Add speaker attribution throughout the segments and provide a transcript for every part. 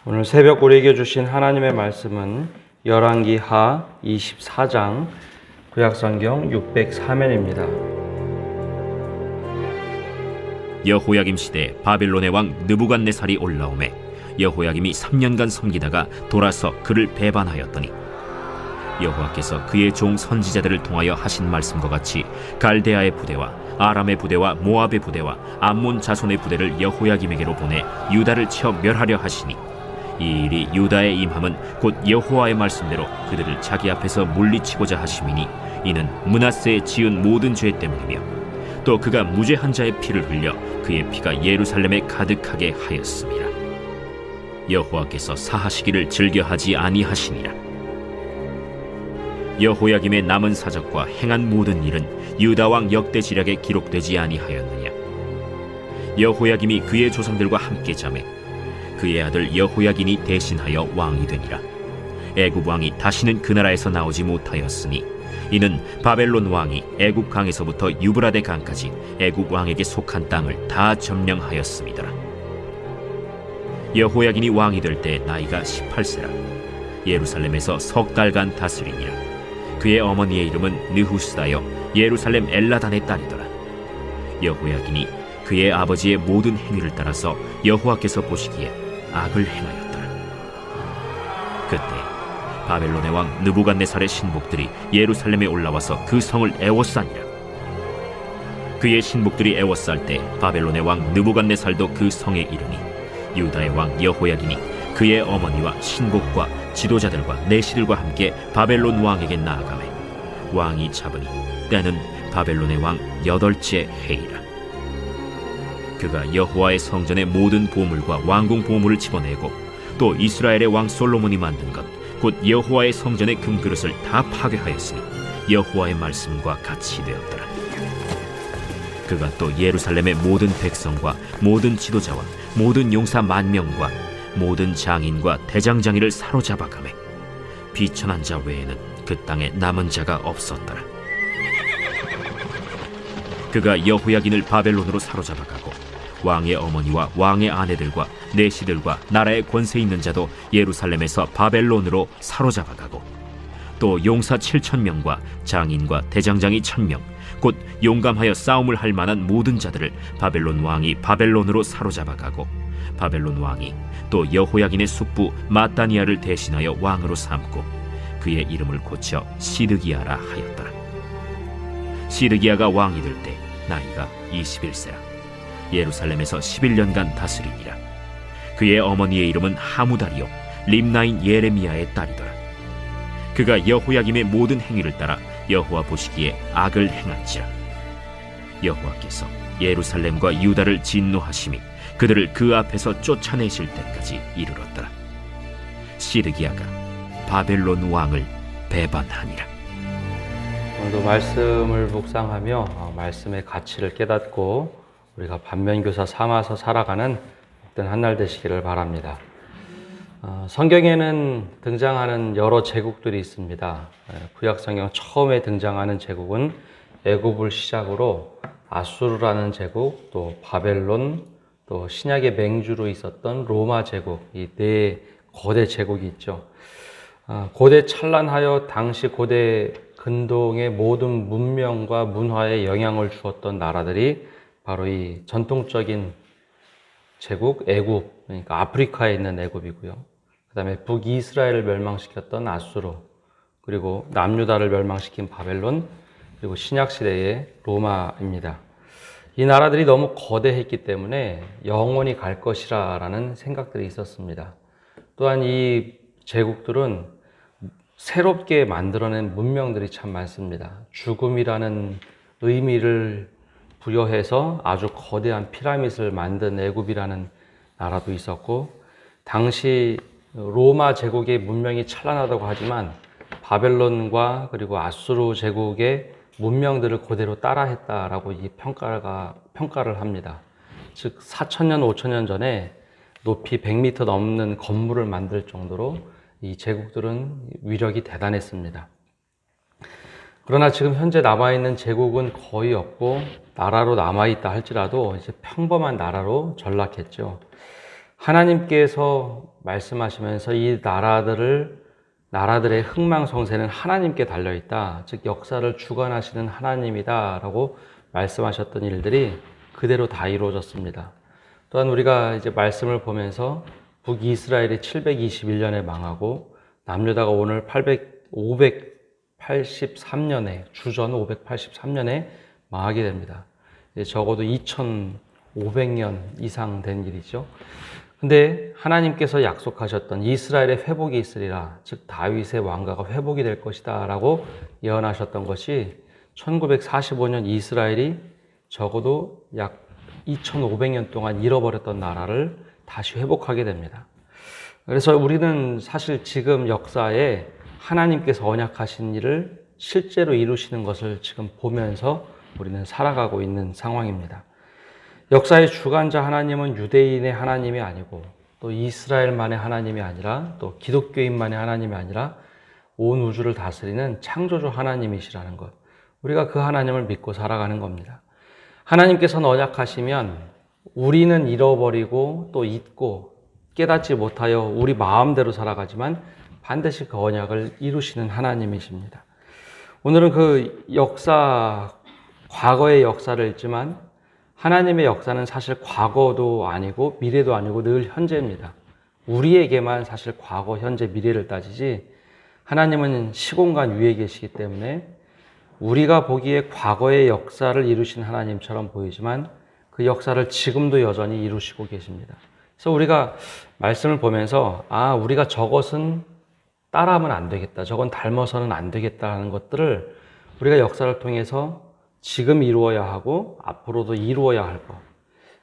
Speaker 1: 오늘 새벽 우리에게 주신 하나님의 말씀은 열왕기 하 24장 구약성경 604면입니다.
Speaker 2: 여호야김 시대 바벨론의 왕 느부갓네살이 올라오매 여호야김이 3년간 섬기다가 돌아서 그를 배반하였더니 여호와께서 그의 종 선지자들을 통하여 하신 말씀과 같이 갈대아의 부대와 아람의 부대와 모압의 부대와 암몬 자손의 부대를 여호야김에게로 보내 유다를 쳐 멸하려 하시니 이 일이 유다의 임함은 곧 여호와의 말씀대로 그들을 자기 앞에서 물리치고자 하심이니 이는 므낫세에 지은 모든 죄 때문이며 또 그가 무죄한 자의 피를 흘려 그의 피가 예루살렘에 가득하게 하였습니다. 여호와께서 사하시기를 즐겨하지 아니하시니라. 여호야김의 남은 사적과 행한 모든 일은 유다 왕 역대지략에 기록되지 아니하였느냐. 여호야김이 그의 조상들과 함께 자매 그의 아들 여호야긴이 대신하여 왕이 되니라. 애굽 왕이 다시는 그 나라에서 나오지 못하였으니 이는 바벨론 왕이 애굽 강에서부터 유브라데 강까지 애굽 왕에게 속한 땅을 다 점령하였습니다. 여호야긴이 왕이 될 때 나이가 18세라 예루살렘에서 석 달간 다스리니라. 그의 어머니의 이름은 느후스다여 예루살렘 엘라단의 딸이더라. 여호야긴이 그의 아버지의 모든 행위를 따라서 여호와께서 보시기에 악을 행하였더라. 그때 바벨론의 왕 느부갓네살의 신복들이 예루살렘에 올라와서 그 성을 애워싸니라. 그의 신복들이 애워쌀 때 바벨론의 왕 느부갓네살도 그 성에 이르니 유다의 왕 여호야긴이 그의 어머니와 신복과 지도자들과 내시들과 함께 바벨론 왕에게 나아가매 왕이 잡으니 때는 바벨론의 왕 8째 해이라. 그가 여호와의 성전의 모든 보물과 왕궁 보물을 집어내고 또 이스라엘의 왕 솔로몬이 만든 것 곧 여호와의 성전의 금그릇을 다 파괴하였으니 여호와의 말씀과 같이 되었더라. 그가 또 예루살렘의 모든 백성과 모든 지도자와 모든 용사 10,000명과 모든 장인과 대장장이를 사로잡아가매 비천한 자 외에는 그 땅에 남은 자가 없었더라. 그가 여호야긴을 바벨론으로 사로잡아가고 왕의 어머니와 왕의 아내들과 내시들과 나라의 권세 있는 자도 예루살렘에서 바벨론으로 사로잡아가고 또 용사 7,000명과 장인과 대장장이 1,000명 곧 용감하여 싸움을 할 만한 모든 자들을 바벨론 왕이 바벨론으로 사로잡아가고 바벨론 왕이 또 여호야긴의 숙부 마따니아를 대신하여 왕으로 삼고 그의 이름을 고쳐 시드기야라 하였더라. 시드기야가 왕이 될 때 나이가 21세라 예루살렘에서 11년간 다스리니라. 그의 어머니의 이름은 하무다리요 림나인 예레미야의 딸이더라. 그가 여호야김의 모든 행위를 따라 여호와 보시기에 악을 행한지라. 여호와께서 예루살렘과 유다를 진노하심이 그들을 그 앞에서 쫓아내실 때까지 이르렀더라. 시드기야가 바벨론 왕을 배반하니라.
Speaker 1: 오늘도 말씀을 묵상하며 말씀의 가치를 깨닫고 우리가 반면교사 삼아서 살아가는 어떤 한날 되시기를 바랍니다. 성경에는 등장하는 여러 제국들이 있습니다. 구약성경 처음에 등장하는 제국은 애굽을 시작으로 아수르라는 제국, 또 바벨론, 또 신약의 맹주로 있었던 로마 제국, 이 네 고대 제국이 있죠. 고대 찬란하여 당시 고대 근동의 모든 문명과 문화에 영향을 주었던 나라들이 바로 이 전통적인 제국 애굽, 그러니까 아프리카에 있는 애굽이고요. 그 다음에 북이스라엘을 멸망시켰던 아수르, 그리고 남유다를 멸망시킨 바벨론, 그리고 신약시대의 로마입니다. 이 나라들이 너무 거대했기 때문에 영원히 갈 것이라 라는 생각들이 있었습니다. 또한 이 제국들은 새롭게 만들어낸 문명들이 참 많습니다. 죽음이라는 의미를 부여해서 아주 거대한 피라밋을 만든 애굽이라는 나라도 있었고, 당시 로마 제국의 문명이 찬란하다고 하지만 바벨론과 그리고 아수르 제국의 문명들을 그대로 따라했다라고 이 평가를 합니다. 즉 4,000년, 5,000년 전에 높이 100m 넘는 건물을 만들 정도로 이 제국들은 위력이 대단했습니다. 그러나 지금 현재 남아있는 제국은 거의 없고 나라로 남아있다 할지라도 이제 평범한 나라로 전락했죠. 하나님께서 말씀하시면서 이 나라들의 흥망성쇠는 하나님께 달려있다. 즉 역사를 주관하시는 하나님이다라고 말씀하셨던 일들이 그대로 다 이루어졌습니다. 또한 우리가 이제 말씀을 보면서 북이스라엘이 721년에 망하고 남유다가 오늘 583년에 주전 583년에 망하게 됩니다. 적어도 2500년 이상 된 일이죠. 근데 하나님께서 약속하셨던 이스라엘의 회복이 있으리라, 즉 다윗의 왕가가 회복이 될 것이다 라고 예언하셨던 것이 1945년 이스라엘이 적어도 약 2500년 동안 잃어버렸던 나라를 다시 회복하게 됩니다. 그래서 우리는 사실 지금 역사에 하나님께서 언약하신 일을 실제로 이루시는 것을 지금 보면서 우리는 살아가고 있는 상황입니다. 역사의 주관자 하나님은 유대인의 하나님이 아니고 또 이스라엘만의 하나님이 아니라 또 기독교인만의 하나님이 아니라 온 우주를 다스리는 창조주 하나님이시라는 것, 우리가 그 하나님을 믿고 살아가는 겁니다. 하나님께서는 언약하시면 우리는 잃어버리고 또 잊고 깨닫지 못하여 우리 마음대로 살아가지만 반드시 그 언약을 이루시는 하나님이십니다. 오늘은 그 과거의 역사를 읽지만 하나님의 역사는 사실 과거도 아니고 미래도 아니고 늘 현재입니다. 우리에게만 사실 과거, 현재, 미래를 따지지 하나님은 시공간 위에 계시기 때문에 우리가 보기에 과거의 역사를 이루신 하나님처럼 보이지만 그 역사를 지금도 여전히 이루시고 계십니다. 그래서 우리가 말씀을 보면서 우리가 저것은 따라하면 안 되겠다, 저건 닮아서는 안 되겠다는 것들을 우리가 역사를 통해서 지금 이루어야 하고 앞으로도 이루어야 할 것,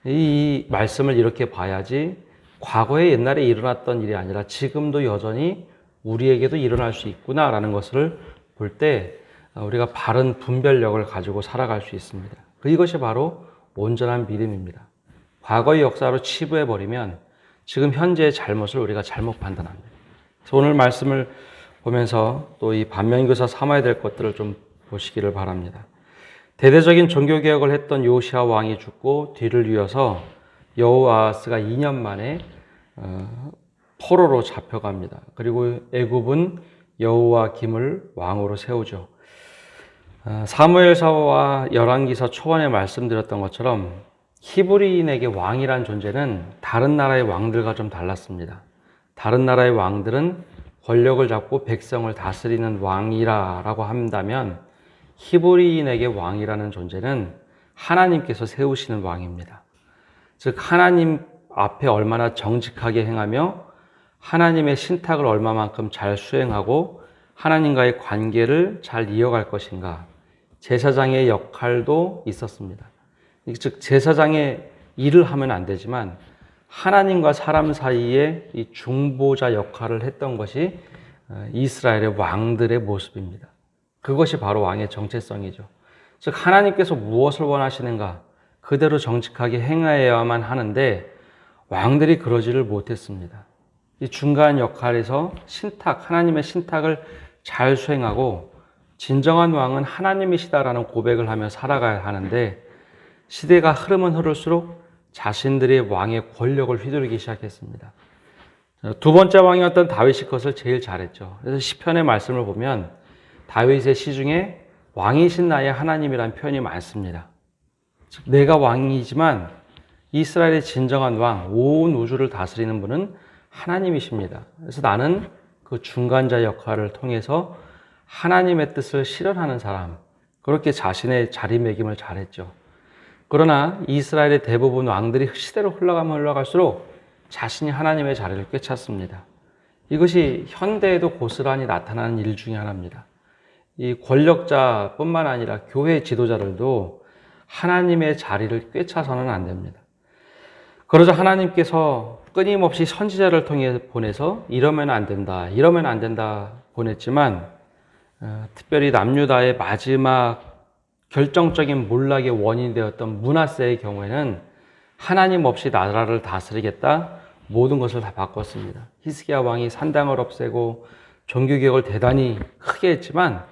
Speaker 1: 이 말씀을 이렇게 봐야지 과거에 옛날에 일어났던 일이 아니라 지금도 여전히 우리에게도 일어날 수 있구나라는 것을 볼 때 우리가 바른 분별력을 가지고 살아갈 수 있습니다. 이것이 바로 온전한 믿음입니다. 과거의 역사로 치부해버리면 지금 현재의 잘못을 우리가 잘못 판단합니다. 그래서 오늘 말씀을 보면서 또 이 반면교사 삼아야 될 것들을 좀 보시기를 바랍니다. 대대적인 종교개혁을 했던 요시야 왕이 죽고 뒤를 이어서 여호아스가 2년 만에 포로로 잡혀갑니다. 그리고 애굽은 여호야김을 왕으로 세우죠. 사무엘서와 열왕기서 초반에 말씀드렸던 것처럼 히브리인에게 왕이란 존재는 다른 나라의 왕들과 좀 달랐습니다. 다른 나라의 왕들은 권력을 잡고 백성을 다스리는 왕이라고 한다면 히브리인에게 왕이라는 존재는 하나님께서 세우시는 왕입니다. 즉 하나님 앞에 얼마나 정직하게 행하며 하나님의 신탁을 얼마만큼 잘 수행하고 하나님과의 관계를 잘 이어갈 것인가, 제사장의 역할도 있었습니다. 즉 제사장의 일을 하면 안 되지만 하나님과 사람 사이에 이 중보자 역할을 했던 것이 이스라엘의 왕들의 모습입니다. 그것이 바로 왕의 정체성이죠. 즉 하나님께서 무엇을 원하시는가 그대로 정직하게 행하여야만 하는데 왕들이 그러지를 못했습니다. 이 중간 역할에서 하나님의 신탁을 잘 수행하고 진정한 왕은 하나님이시다라는 고백을 하며 살아가야 하는데 시대가 흐르면 흐를수록 자신들의 왕의 권력을 휘두르기 시작했습니다. 두 번째 왕이었던 다윗이 그것을 제일 잘했죠. 그래서 시편의 말씀을 보면 다윗의 시 중에 왕이신 나의 하나님이라는 표현이 많습니다. 즉 내가 왕이지만 이스라엘의 진정한 왕, 온 우주를 다스리는 분은 하나님이십니다. 그래서 나는 그 중간자 역할을 통해서 하나님의 뜻을 실현하는 사람, 그렇게 자신의 자리매김을 잘했죠. 그러나 이스라엘의 대부분 왕들이 시대로 흘러가면 흘러갈수록 자신이 하나님의 자리를 꿰찼습니다. 이것이 현대에도 고스란히 나타나는 일 중에 하나입니다. 이 권력자뿐만 아니라 교회 지도자들도 하나님의 자리를 꿰차서는 안 됩니다. 그러자 하나님께서 끊임없이 선지자를 통해 보내서 이러면 안 된다 보냈지만 특별히 남유다의 마지막 결정적인 몰락의 원인이 되었던 므낫세의 경우에는 하나님 없이 나라를 다스리겠다, 모든 것을 다 바꿨습니다. 히스기야 왕이 산당을 없애고 종교개혁을 대단히 크게 했지만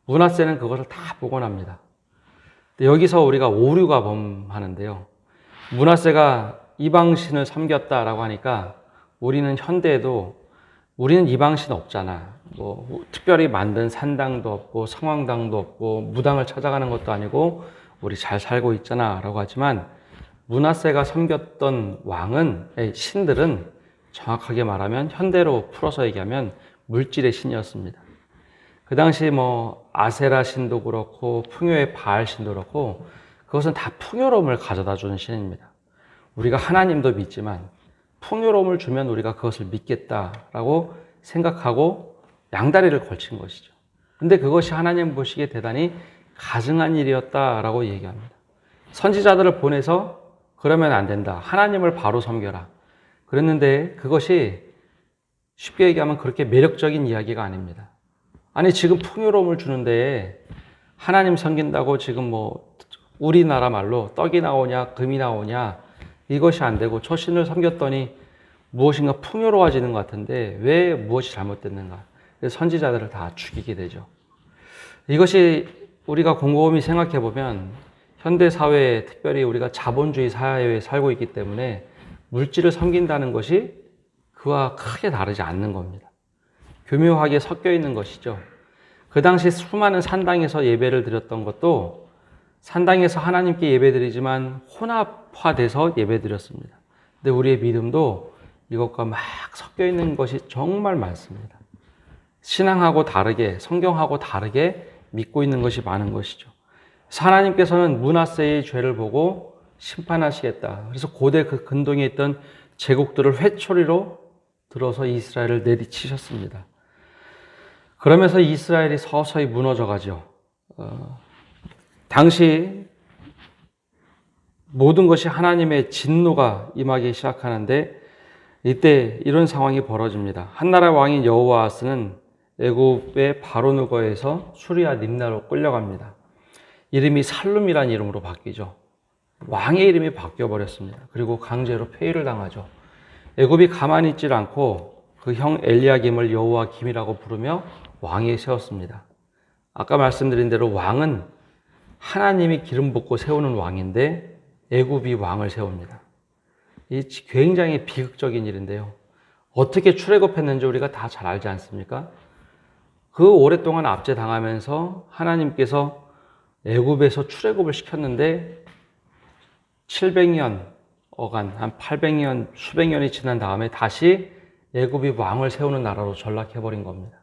Speaker 1: 므낫세는 그것을 다 복원합니다. 여기서 우리가 오류가 범하는데요. 므낫세가 이방신을 섬겼다라고 하니까 우리는 현대에도 우리는 이방신 없잖아. 뭐 특별히 만든 산당도 없고 성황당도 없고 무당을 찾아가는 것도 아니고 우리 잘 살고 있잖아 라고 하지만 므낫세가 섬겼던 왕은 신들은 정확하게 말하면 현대로 풀어서 얘기하면 물질의 신이었습니다. 그 당시 뭐 아세라 신도 그렇고 풍요의 바알 신도 그렇고 그것은 다 풍요로움을 가져다 주는 신입니다. 우리가 하나님도 믿지만 풍요로움을 주면 우리가 그것을 믿겠다라고 생각하고 양다리를 걸친 것이죠. 근데 그것이 하나님 보시기에 대단히 가증한 일이었다라고 얘기합니다. 선지자들을 보내서 그러면 안 된다. 하나님을 바로 섬겨라. 그랬는데 그것이 쉽게 얘기하면 그렇게 매력적인 이야기가 아닙니다. 아니 지금 풍요로움을 주는데 하나님 섬긴다고 지금 뭐 우리나라 말로 떡이 나오냐 금이 나오냐 이것이 안 되고 저 신을 섬겼더니 무엇인가 풍요로워지는 것 같은데 왜 무엇이 잘못됐는가? 그래서 선지자들을 다 죽이게 되죠. 이것이 우리가 곰곰이 생각해 보면 현대 사회에 특별히 우리가 자본주의 사회에 살고 있기 때문에 물질을 섬긴다는 것이 그와 크게 다르지 않는 겁니다. 교묘하게 섞여 있는 것이죠. 그 당시 수많은 산당에서 예배를 드렸던 것도 산당에서 하나님께 예배드리지만 혼합화돼서 예배드렸습니다. 근데 우리의 믿음도 이것과 막 섞여 있는 것이 정말 많습니다. 신앙하고 다르게, 성경하고 다르게 믿고 있는 것이 많은 것이죠. 하나님께서는 므낫세의 죄를 보고 심판하시겠다. 그래서 고대 그 근동에 있던 제국들을 회초리로 들어서 이스라엘을 내리치셨습니다. 그러면서 이스라엘이 서서히 무너져 가죠. 당시 모든 것이 하나님의 진노가 임하기 시작하는데 이때 이런 상황이 벌어집니다. 한나라 왕인 여호아하스는 애굽의 바로누거에서 수리아 림나로 끌려갑니다. 이름이 살룸이라는 이름으로 바뀌죠. 왕의 이름이 바뀌어버렸습니다. 그리고 강제로 폐위를 당하죠. 애굽이 가만히 있질 않고 그 형 엘리야김을 여호와김이라고 부르며 왕위에 세웠습니다. 아까 말씀드린 대로 왕은 하나님이 기름 붓고 세우는 왕인데 애굽이 왕을 세웁니다. 이 굉장히 비극적인 일인데요. 어떻게 출애굽했는지 우리가 다 잘 알지 않습니까? 그 오랫동안 압제당하면서 하나님께서 애굽에서 출애굽을 시켰는데 700년 어간 한 800년 수백 년이 지난 다음에 다시 애굽이 왕을 세우는 나라로 전락해버린 겁니다.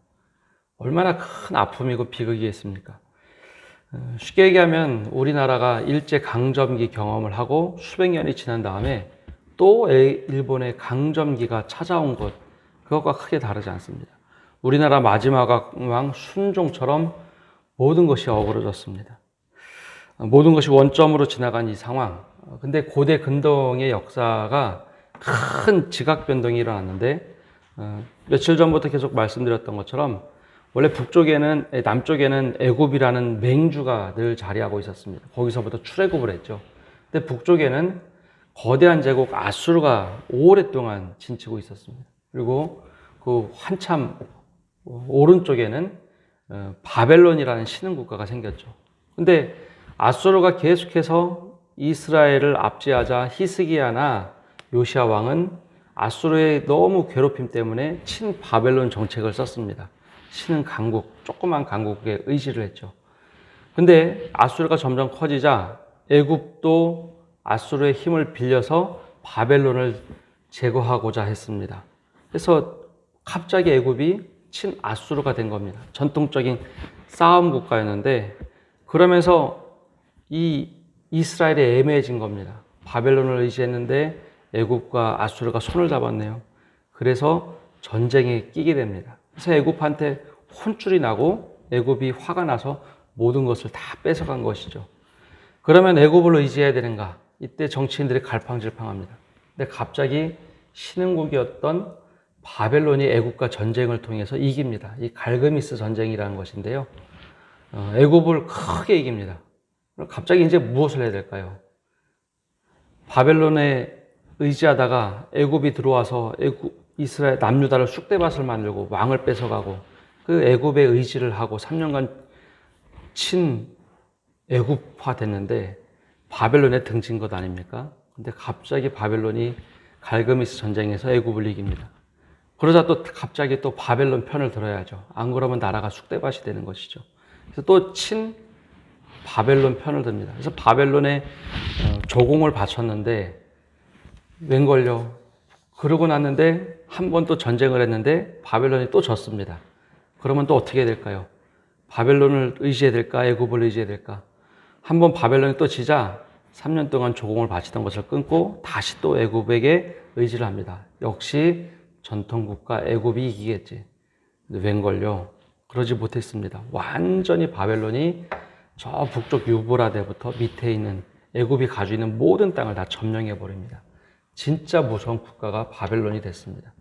Speaker 1: 얼마나 큰 아픔이고 비극이겠습니까? 쉽게 얘기하면 우리나라가 일제강점기 경험을 하고 수백 년이 지난 다음에 또 일본의 강점기가 찾아온 것, 그것과 크게 다르지 않습니다. 우리나라 마지막 왕 순종처럼 모든 것이 어그러졌습니다. 모든 것이 원점으로 지나간 이 상황. 근데 고대 근동의 역사가 큰 지각 변동이 일어났는데 며칠 전부터 계속 말씀드렸던 것처럼 원래 남쪽에는 애굽이라는 맹주가 늘 자리하고 있었습니다. 거기서부터 출애굽을 했죠. 근데 북쪽에는 거대한 제국 아수르가 오랫동안 진치고 있었습니다. 그리고 그 한참 오른쪽에는 바벨론이라는 신흥 국가가 생겼죠. 근데 아수르가 계속해서 이스라엘을 압제하자 히스기야나 요시야 왕은 아수르의 너무 괴롭힘 때문에 친바벨론 정책을 썼습니다. 신은 강국, 조그만 강국에 의지를 했죠. 근데 아수르가 점점 커지자 애굽도 아수르의 힘을 빌려서 바벨론을 제거하고자 했습니다. 그래서 갑자기 애굽이 친아수르가 된 겁니다. 전통적인 싸움 국가였는데 그러면서 이 이스라엘이 애매해진 겁니다. 바벨론을 의지했는데 애굽과 아수르가 손을 잡았네요. 그래서 전쟁에 끼게 됩니다. 그래서 애굽한테 혼쭐이 나고 애굽이 화가 나서 모든 것을 다 뺏어간 것이죠. 그러면 애굽을 의지해야 되는가? 이때 정치인들이 갈팡질팡합니다. 근데 갑자기 신흥국이었던 바벨론이 애굽과 전쟁을 통해서 이깁니다. 이 갈그미스 전쟁이라는 것인데요. 애굽을 크게 이깁니다. 갑자기 이제 무엇을 해야 될까요? 바벨론에 의지하다가 애굽이 들어와서 이스라엘 남유다를 쑥대밭을 만들고 왕을 뺏어가고 그 애굽에 의지를 하고 3년간 친 애굽화 됐는데 바벨론에 등진 것 아닙니까? 근데 갑자기 바벨론이 갈그미스 전쟁에서 애굽을 이깁니다. 그러자 또 갑자기 또 바벨론 편을 들어야죠. 안 그러면 나라가 쑥대밭이 되는 것이죠. 그래서 또 바벨론 편을 듭니다. 그래서 바벨론에 조공을 바쳤는데 웬걸요? 그러고 났는데 한 번 또 전쟁을 했는데 바벨론이 또 졌습니다. 그러면 또 어떻게 될까요? 바벨론을 의지해야 될까? 애굽을 의지해야 될까? 한 번 바벨론이 또 지자 3년 동안 조공을 바치던 것을 끊고 다시 또 애굽에게 의지를 합니다. 역시 전통국가 애굽이 이기겠지. 근데 웬걸요? 그러지 못했습니다. 완전히 바벨론이 저 북쪽 유브라데부터 밑에 있는 애굽이 가지고 있는 모든 땅을 다 점령해 버립니다. 진짜 무서운 국가가 바벨론이 됐습니다.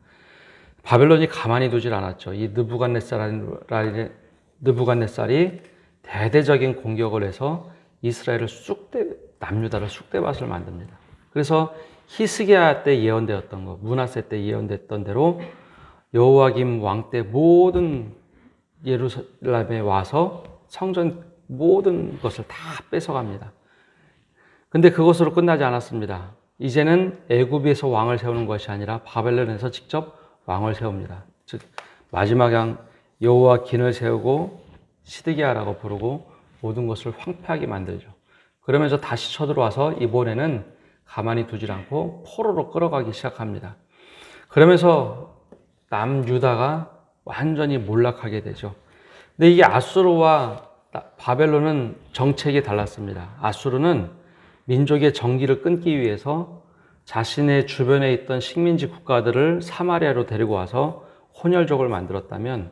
Speaker 1: 바벨론이 가만히 두질 않았죠. 이 느부갓네살이 대대적인 공격을 해서 이스라엘을 남유다를 쑥대밭을 만듭니다. 그래서 히스기야 때 예언되었던 거, 므낫세 때 예언됐던 대로 여호와김 왕 때 모든 예루살렘에 와서 성전 모든 것을 다 뺏어갑니다. 근데 그것으로 끝나지 않았습니다. 이제는 애굽에서 왕을 세우는 것이 아니라 바벨론에서 직접 왕을 세웁니다. 즉 마지막 왕 여호와긴을 세우고 시드기야라고 부르고 모든 것을 황폐하게 만들죠. 그러면서 다시 쳐들어와서 이번에는 가만히 두질 않고 포로로 끌어가기 시작합니다. 그러면서 남유다가 완전히 몰락하게 되죠. 근데 이게 아수르와 바벨론은 정책이 달랐습니다. 아수르는 민족의 정기를 끊기 위해서 자신의 주변에 있던 식민지 국가들을 사마리아로 데리고 와서 혼혈족을 만들었다면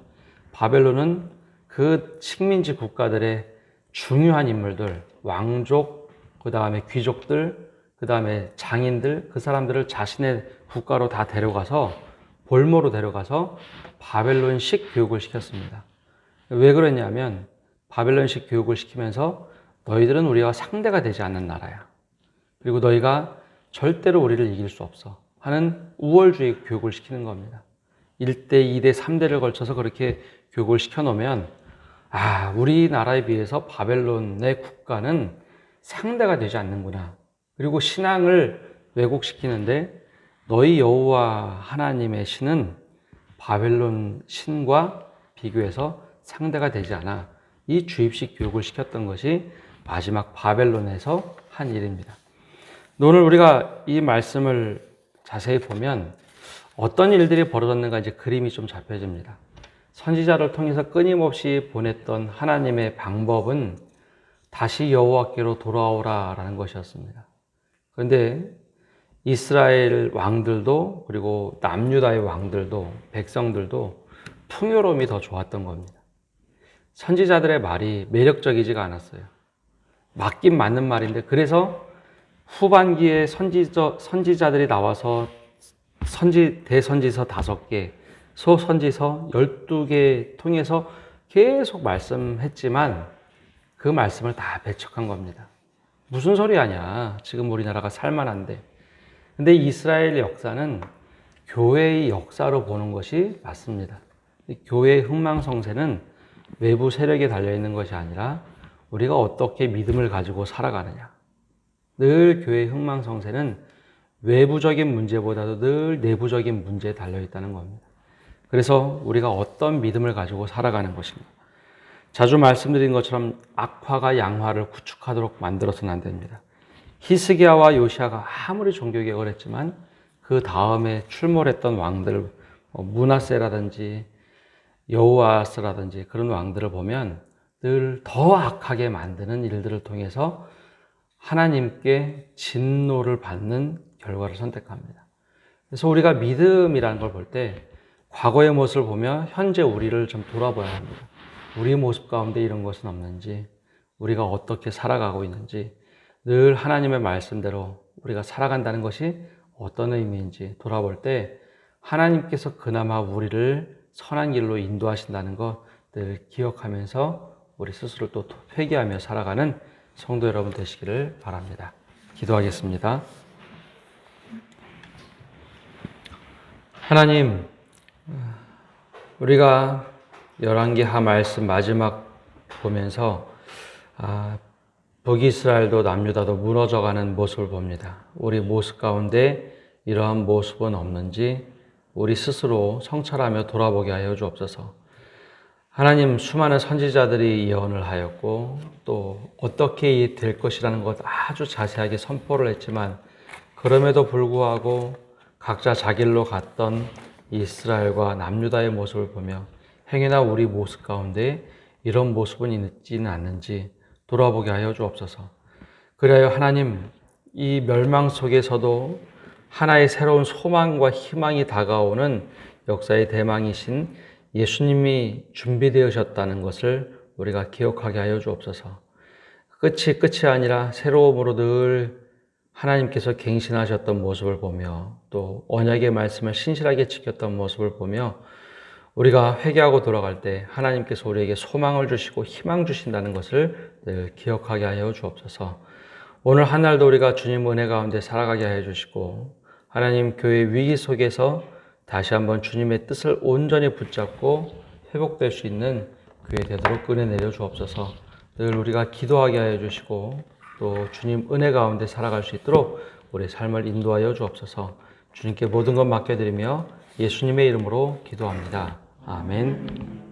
Speaker 1: 바벨론은 그 식민지 국가들의 중요한 인물들, 왕족, 그 다음에 귀족들, 그 다음에 장인들, 그 사람들을 자신의 국가로 다 데려가서 볼모로 데려가서 바벨론식 교육을 시켰습니다. 왜 그랬냐면 바벨론식 교육을 시키면서 너희들은 우리와 상대가 되지 않는 나라야. 그리고 너희가 절대로 우리를 이길 수 없어 하는 우월주의 교육을 시키는 겁니다. 1대, 2대, 3대를 걸쳐서 그렇게 교육을 시켜놓으면 우리나라에 비해서 바벨론의 국가는 상대가 되지 않는구나. 그리고 신앙을 왜곡시키는데 너희 여호와 하나님의 신은 바벨론 신과 비교해서 상대가 되지 않아. 이 주입식 교육을 시켰던 것이 마지막 바벨론에서 한 일입니다. 오늘 우리가 이 말씀을 자세히 보면 어떤 일들이 벌어졌는가 이제 그림이 좀 잡혀집니다. 선지자를 통해서 끊임없이 보냈던 하나님의 방법은 다시 여호와께로 돌아오라라는 것이었습니다. 그런데 이스라엘 왕들도 그리고 남유다의 왕들도 백성들도 풍요로움이 더 좋았던 겁니다. 선지자들의 말이 매력적이지가 않았어요. 맞긴 맞는 말인데 그래서 후반기에 선지자들이 나와서 대선지서 5개, 소선지서 12개 통해서 계속 말씀했지만 그 말씀을 다 배척한 겁니다. 무슨 소리 하냐. 지금 우리나라가 살만한데. 근데 이스라엘 역사는 교회의 역사로 보는 것이 맞습니다. 교회의 흥망성쇠는 외부 세력에 달려있는 것이 아니라 우리가 어떻게 믿음을 가지고 살아가느냐. 늘 교회의 흥망성쇠는 외부적인 문제보다도 늘 내부적인 문제에 달려있다는 겁니다. 그래서 우리가 어떤 믿음을 가지고 살아가는 것인가. 자주 말씀드린 것처럼 악화가 양화를 구축하도록 만들어서는 안 됩니다. 히스기야와 요시야가 아무리 종교개혁을 했지만 그 다음에 출몰했던 왕들, 므낫세라든지 여호아스라든지 그런 왕들을 보면 늘 더 악하게 만드는 일들을 통해서 하나님께 진노를 받는 결과를 선택합니다. 그래서 우리가 믿음이라는 걸 볼 때 과거의 모습을 보며 현재 우리를 좀 돌아봐야 합니다. 우리 모습 가운데 이런 것은 없는지, 우리가 어떻게 살아가고 있는지, 늘 하나님의 말씀대로 우리가 살아간다는 것이 어떤 의미인지 돌아볼 때 하나님께서 그나마 우리를 선한 길로 인도하신다는 것 늘 기억하면서 우리 스스로 또 회개하며 살아가는 성도 여러분 되시기를 바랍니다. 기도하겠습니다. 하나님, 우리가 열왕기하 말씀 마지막 보면서 북이스라엘도 남유다도 무너져가는 모습을 봅니다. 우리 모습 가운데 이러한 모습은 없는지 우리 스스로 성찰하며 돌아보게 하여 주옵소서. 하나님, 수많은 선지자들이 예언을 하였고 또 어떻게 될 것이라는 것 아주 자세하게 선포를 했지만 그럼에도 불구하고 각자 자기 길로 갔던 이스라엘과 남유다의 모습을 보며 행여나 우리 모습 가운데 이런 모습은 있지는 않는지 돌아보게 하여 주옵소서. 그리하여 하나님, 이 멸망 속에서도 하나의 새로운 소망과 희망이 다가오는 역사의 대망이신 예수님이 준비되으셨다는 것을 우리가 기억하게 하여 주옵소서. 끝이 아니라 새로움으로 늘 하나님께서 갱신하셨던 모습을 보며 또 언약의 말씀을 신실하게 지켰던 모습을 보며 우리가 회개하고 돌아갈 때 하나님께서 우리에게 소망을 주시고 희망 주신다는 것을 늘 기억하게 하여 주옵소서. 오늘 한 날도 우리가 주님 은혜 가운데 살아가게 하여 주시고 하나님, 교회 위기 속에서 다시 한번 주님의 뜻을 온전히 붙잡고 회복될 수 있는 교회 되도록 은혜 내려 주옵소서. 늘 우리가 기도하게 하여 주시고 또 주님 은혜 가운데 살아갈 수 있도록 우리 삶을 인도하여 주옵소서. 주님께 모든 것 맡겨드리며 예수님의 이름으로 기도합니다. 아멘.